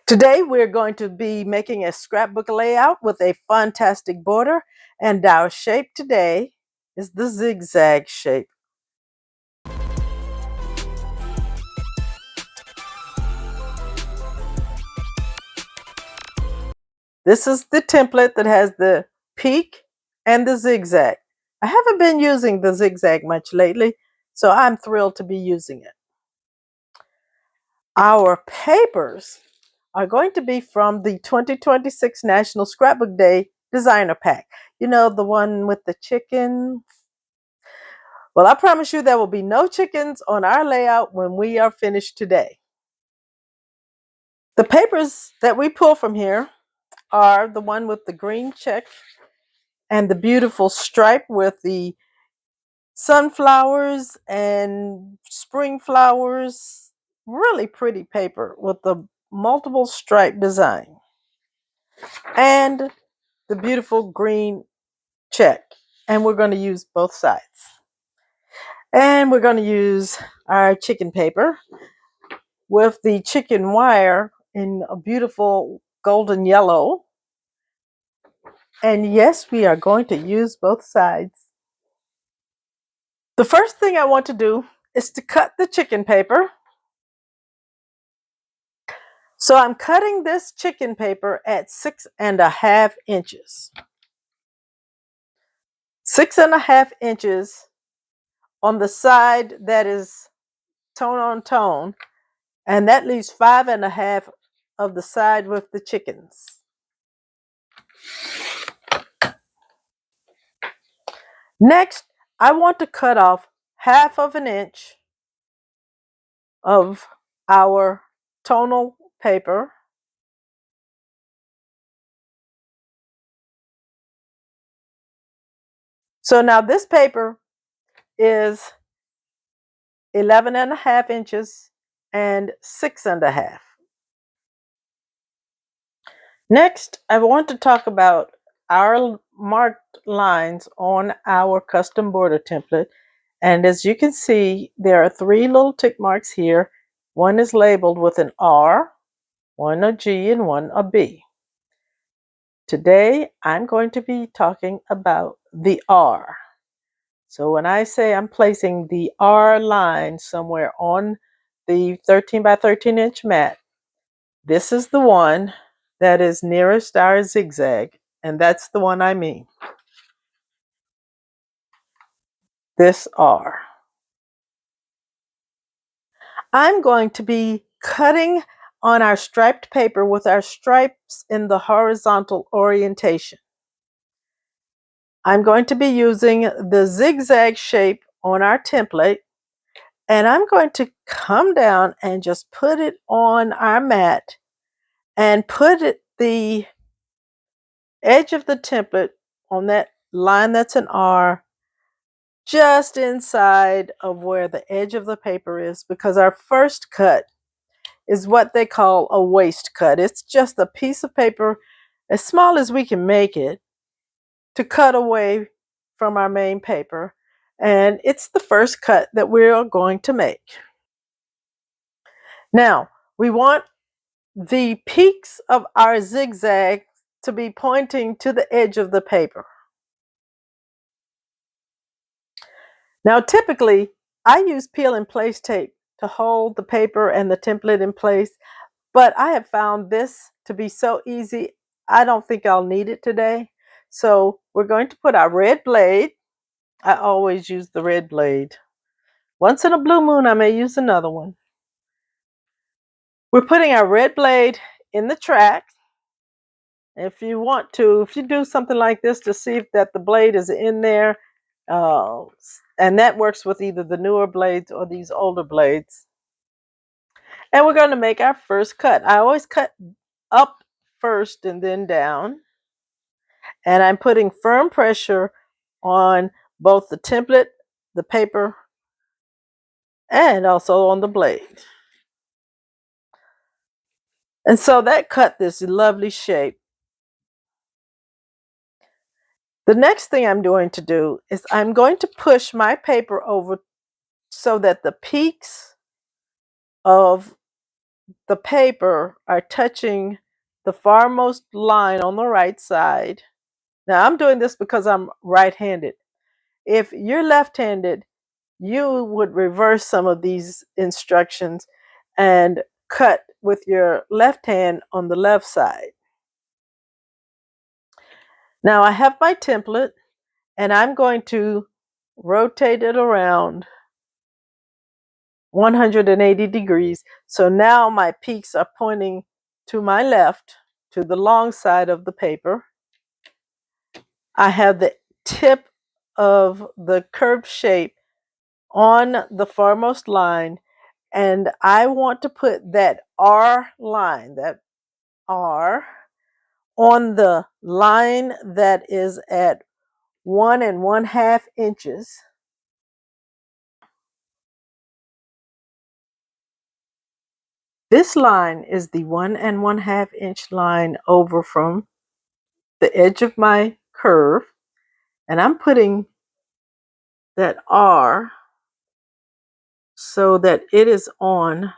Today we're going to be making a scrapbook layout with a fantastic border, and our shape today is the zigzag shape. This is the template that has the peak and the zigzag. I haven't been using the zigzag much lately, so I'm thrilled to be using it. Our papers are going to be from the 2026 National Scrapbook Day Designer Pack. You know, the one with the chicken. Well, I promise you there will be no chickens on our layout when we are finished today. The papers that we pull from here are the one with the green check and the beautiful stripe with the sunflowers and spring flowers. Really pretty paper with the multiple stripe design. And the beautiful green check. And we're going to use both sides. And we're going to use our chicken paper with the chicken wire in a beautiful golden yellow. And yes, we are going to use both sides. The first thing I want to do is to cut the chicken paper. So I'm cutting this chicken paper at 6.5 inches. 6.5 inches on the side that is tone on tone, and that leaves 5.5 of the side with the chickens. Next, I want to cut off 1/2 inch of our tonal paper. So now this paper is 11.5 inches and 6.5. Next, I want to talk about our marked lines on our custom border template. And as you can see, there are 3 little tick marks here. One is labeled with an R, one a G, and one a B. Today, I'm going to be talking about the R. So when I say I'm placing the R line somewhere on the 13 by 13 inch mat, this is the one that is nearest our zigzag, and that's the one I mean. This R. I'm going to be cutting on our striped paper with our stripes in the horizontal orientation. I'm going to be using the zigzag shape on our template, and I'm going to come down and just put it on our mat and put the edge of the template on that line that's an R just inside of where the edge of the paper is, because our first cut is what they call a waist cut. It's just a piece of paper as small as we can make it to cut away from our main paper, and it's the first cut that we're going to make. Now, we want the peaks of our zigzag to be pointing to the edge of the paper. Now, typically, I use peel and place tape to hold the paper and the template in place, but I have found this to be so easy, I don't think I'll need it today. So we're going to put our red blade. I always use the red blade. Once in a blue moon, I may use another one. We're putting our red blade in the track. If you want to, if you do something like this to see if that the blade is in there, and that works with either the newer blades or these older blades. And we're going to make our first cut. I always cut up first and then down. And I'm putting firm pressure on both the template, the paper, and also on the blade. And so that cut this lovely shape. The next thing I'm going to do is I'm going to push my paper over so that the peaks of the paper are touching the farmost line on the right side. Now I'm doing this because I'm right-handed. If you're left-handed, you would reverse some of these instructions and cut with your left hand on the left side. Now I have my template and I'm going to rotate it around 180 degrees. So now my peaks are pointing to my left, to the long side of the paper. I have the tip of the curved shape on the farmost line, and I want to put that R line, that R, on the line that is at 1 1/2 inches. This line is the 1 1/2 inch line over from the edge of my curve, and I'm putting that R so that it is on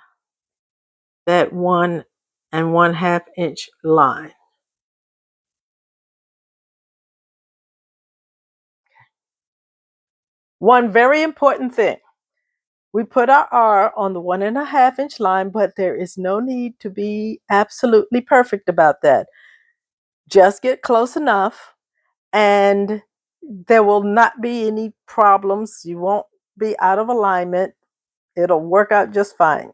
that 1 1/2 inch line. One very important thing. We put our R on the 1 1/2 inch line, but there is no need to be absolutely perfect about that. Just get close enough and there will not be any problems. You won't be out of alignment. It'll work out just fine.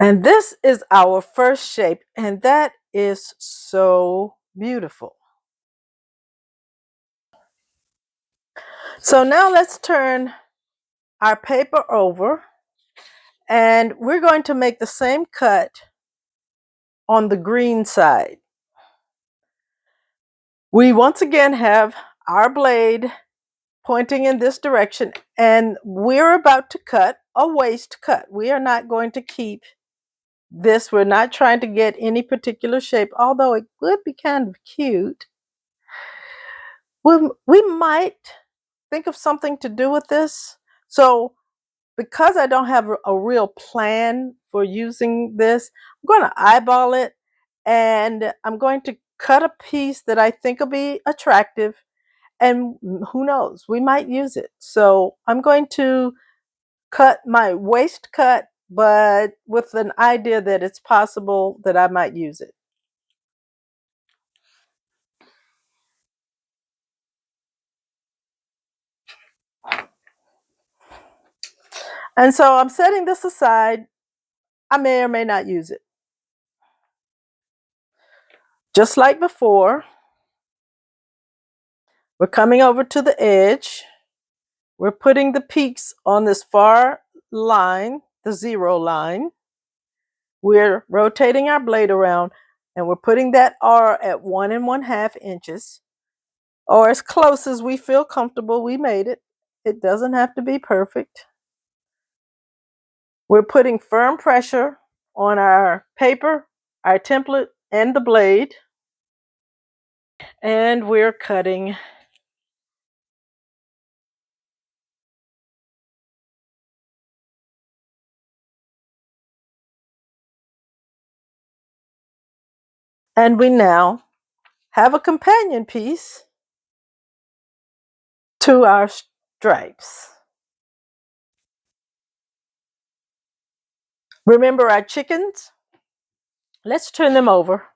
And this is our first shape, and that is so beautiful. So now let's turn our paper over, and we're going to make the same cut on the green side. We once again have our blade pointing in this direction, and we're about to cut a waist cut. We are not going to keep this. We're not trying to get any particular shape, although it would be kind of cute. We might think of something to do with this. So because I don't have a real plan for using this, I'm going to eyeball it, and I'm going to cut a piece that I think will be attractive, and who knows, we might use it. So I'm going to cut my waist cut, but with an idea that it's possible that I might use it. And so I'm setting this aside. I may or may not use it. Just like before, we're coming over to the edge. We're putting the peaks on this far line, the 0 line. We're rotating our blade around, and we're putting that R at 1 1/2 inches, or as close as we feel comfortable. We made it. It doesn't have to be perfect. We're putting firm pressure on our paper, our template, and the blade, and we're cutting. And we now have a companion piece to our stripes. Remember our chickens? Let's turn them over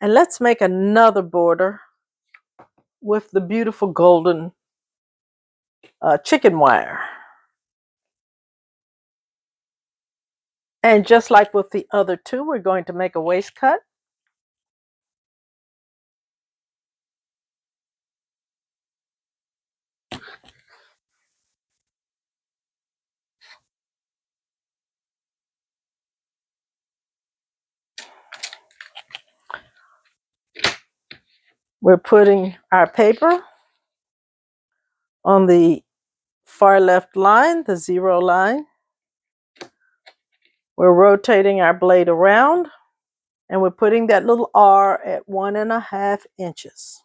and let's make another border with the beautiful golden chicken wire. And just like with the other two, we're going to make a waist cut. We're putting our paper on the far left line, the 0 line. We're rotating our blade around, and we're putting that little R at 1.5 inches.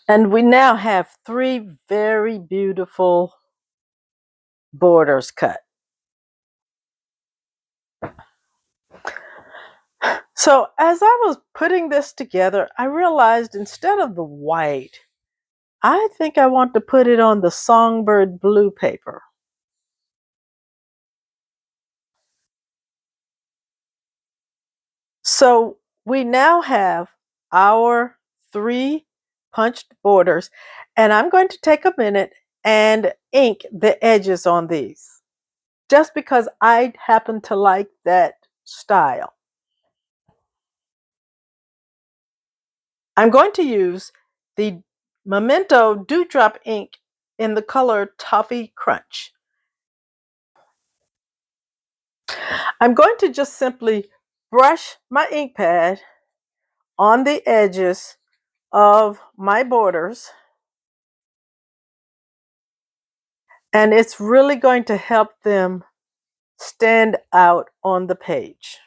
And we now have 3 very beautiful borders cut. So as I was putting this together, I realized instead of the white, I think I want to put it on the songbird blue paper. So we now have our 3 punched borders, and I'm going to take a minute and ink the edges on these, just because I happen to like that style. I'm going to use the Memento Dewdrop ink in the color Toffee Crunch. I'm going to just simply brush my ink pad on the edges of my borders, and it's really going to help them stand out on the page.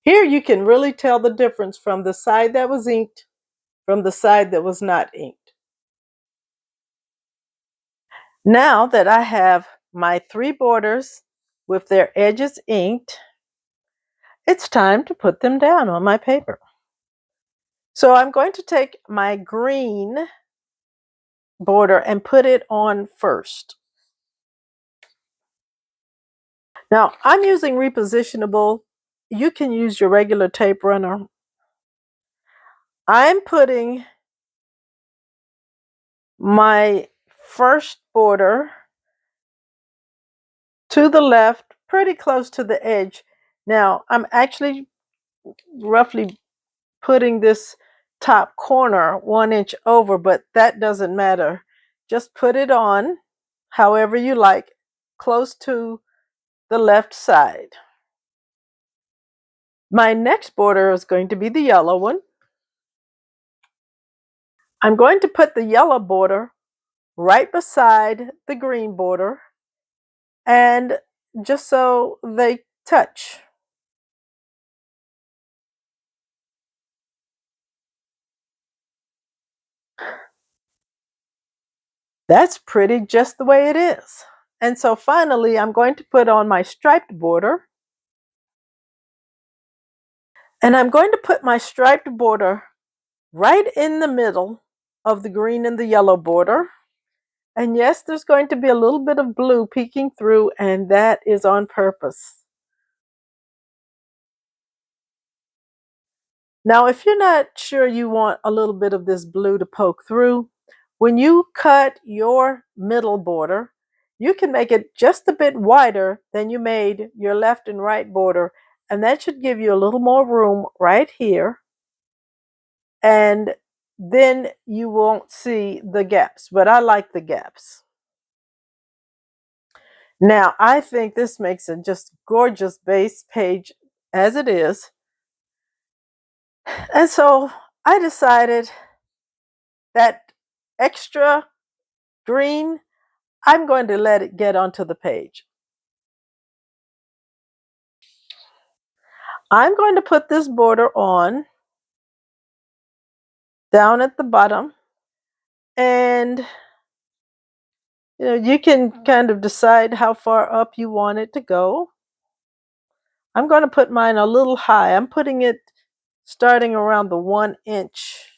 Here you can really tell the difference from the side that was inked from the side that was not inked. Now that I have my 3 borders with their edges inked, it's time to put them down on my paper. So I'm going to take my green border and put it on first. Now I'm using repositionable. You can use your regular tape runner. I'm putting my first border to the left, pretty close to the edge. Now I'm actually roughly putting this top corner 1 inch over, but that doesn't matter. Just put it on however you like, close to the left side. My next border is going to be the yellow one. I'm going to put the yellow border right beside the green border, and just so they touch. That's pretty just the way it is. And so finally, I'm going to put on my striped border. And I'm going to put my striped border right in the middle of the green and the yellow border. And yes, there's going to be a little bit of blue peeking through, and that is on purpose. Now, if you're not sure you want a little bit of this blue to poke through, when you cut your middle border, you can make it just a bit wider than you made your left and right border, and that should give you a little more room right here, and then you won't see the gaps, but I like the gaps. Now, I think this makes a just gorgeous base page as it is, and so I decided that extra green, I'm going to let it get onto the page. I'm going to put this border on down at the bottom, and you can kind of decide how far up you want it to go. I'm going to put mine a little high. I'm putting it starting around the 1 inch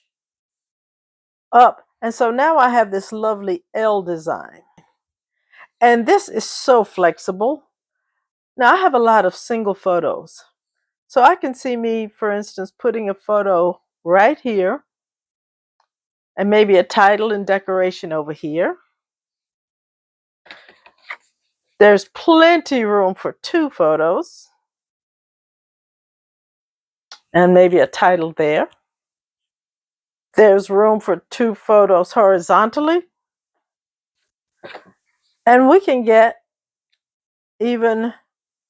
up. And so now I have this lovely L design. And this is so flexible. Now I have a lot of single photos. So I can see me, for instance, putting a photo right here and maybe a title and decoration over here. There's plenty room for 2 photos and maybe a title there. There's room for 2 photos horizontally. And we can get even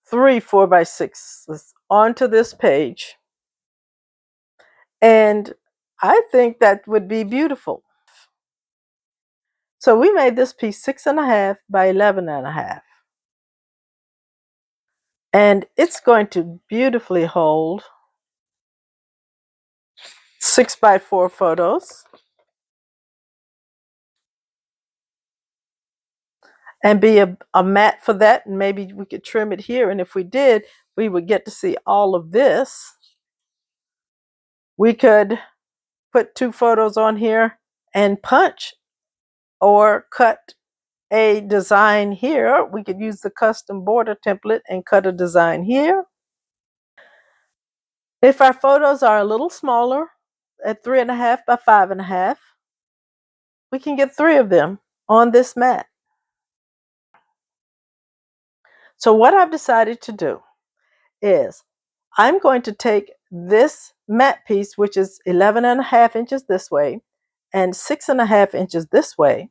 3 4x6s onto this page. And I think that would be beautiful. So we made this piece 6.5 by 11.5. And it's going to beautifully hold 6x4 photos and be a mat for that. And maybe we could trim it here. And if we did, we would get to see all of this. We could put 2 photos on here and punch or cut a design here. We could use the custom border template and cut a design here. If our photos are a little smaller, at 3.5 by 5.5, we can get 3 of them on this mat. So what I've decided to do is I'm going to take this mat piece, which is 11.5 inches this way and 6.5 inches this way,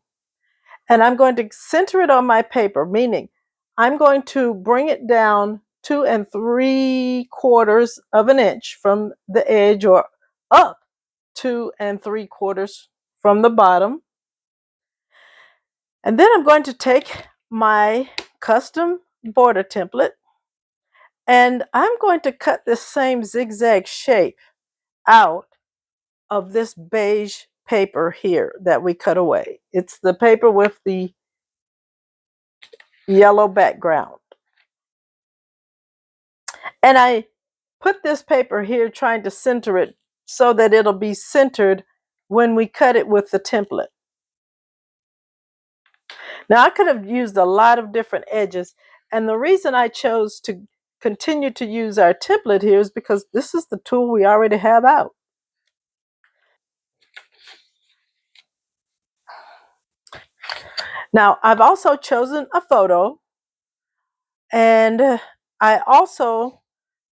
and I'm going to center it on my paper, meaning I'm going to bring it down 2 3/4 of an inch from the edge, or up 2 3/4 from the bottom. And then I'm going to take my custom border template and I'm going to cut this same zigzag shape out of this beige paper here that we cut away. It's the paper with the yellow background. And I put this paper here trying to center it so that it'll be centered when we cut it with the template. Now I could have used a lot of different edges, and the reason I chose to continue to use our template here is because this is the tool we already have out. Now I've also chosen a photo, and I also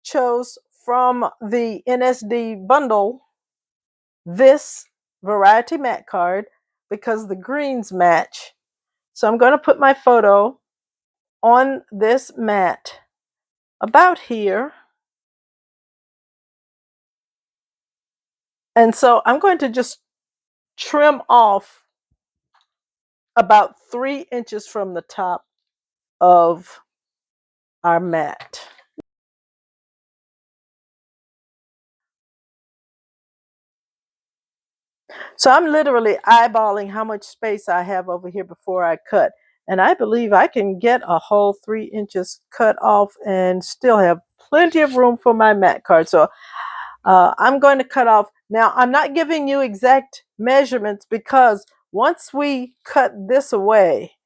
chose from the NSD bundle this variety mat card because the greens match. So I'm going to put my photo on this mat about here. And so I'm going to just trim off about 3 inches from the top of our mat. So I'm literally eyeballing how much space I have over here before I cut. And I believe I can get a whole 3 inches cut off and still have plenty of room for my mat card. So I'm going to cut off. Now, I'm not giving you exact measurements because once we cut this away,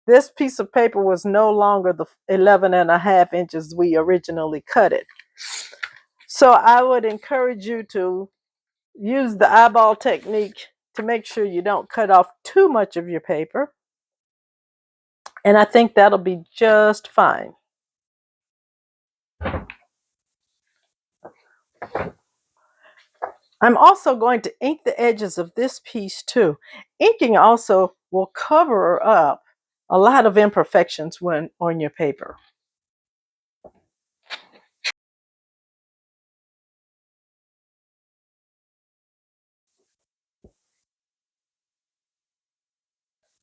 this piece of paper was no longer the 11.5 inches we originally cut it. So I would encourage you to use the eyeball technique to make sure you don't cut off too much of your paper. And I think that'll be just fine. I'm also going to ink the edges of this piece too. Inking also will cover up a lot of imperfections when on your paper.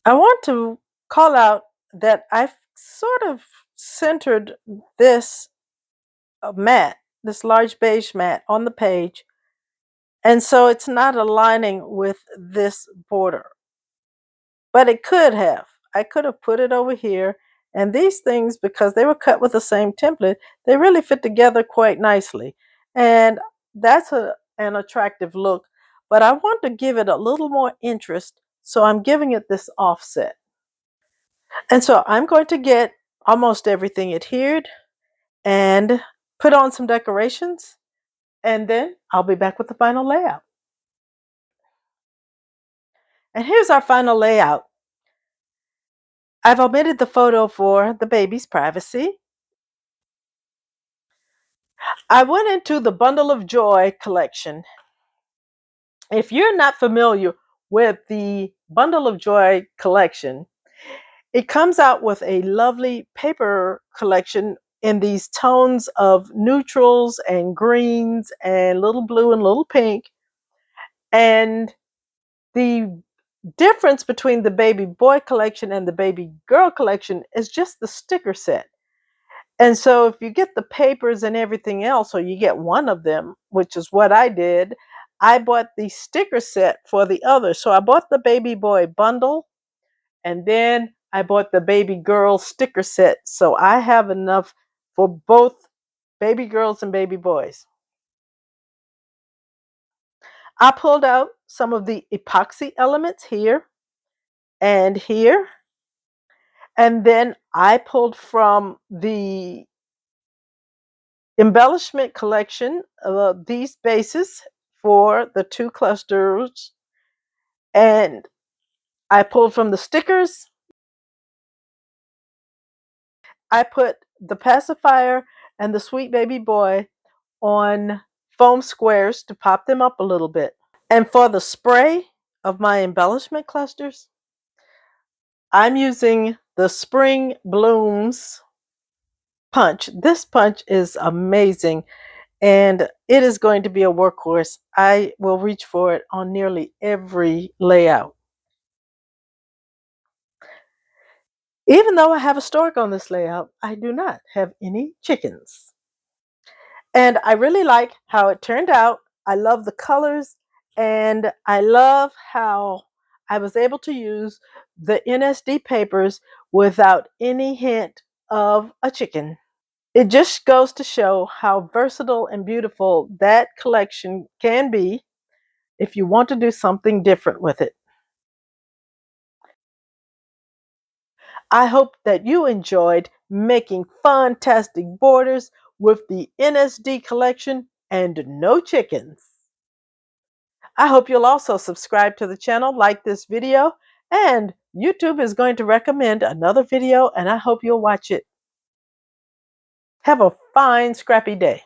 I want to call out that I've sort of centered this mat, this large beige mat on the page, and so it's not aligning with this border. But it could have. I could have put it over here, and these things, because they were cut with the same template, they really fit together quite nicely. And that's an attractive look, but I want to give it a little more interest, so I'm giving it this offset. And so I'm going to get almost everything adhered and put on some decorations, and then I'll be back with the final layout. And here's our final layout. I've omitted the photo for the baby's privacy. I went into the Bundle of Joy collection. If you're not familiar with the Bundle of Joy collection, it comes out with a lovely paper collection in these tones of neutrals and greens and little blue and little pink. And the difference between the baby boy collection and the baby girl collection is just the sticker set. And so if you get the papers and everything else, or you get one of them, which is what I did, I bought the sticker set for the other. So I bought the baby boy bundle, and then I bought the baby girl sticker set. So I have enough for both baby girls and baby boys. I pulled out some of the epoxy elements here and here. And then I pulled from the embellishment collection these bases for the two clusters. And I pulled from the stickers. I put the pacifier and the sweet baby boy on foam squares to pop them up a little bit. And for the spray of my embellishment clusters, I'm using the Spring Blooms punch. This punch is amazing, and it is going to be a workhorse. I will reach for it on nearly every layout. Even though I have a stork on this layout, I do not have any chickens. And I really like how it turned out. I love the colors, and I love how I was able to use the NSD papers without any hint of a chicken. It just goes to show how versatile and beautiful that collection can be if you want to do something different with it. I hope that you enjoyed making fantastic borders with the NSD collection and no chickens. I hope you'll also subscribe to the channel, like this video, and YouTube is going to recommend another video, and I hope you'll watch it. Have a fine, scrappy day.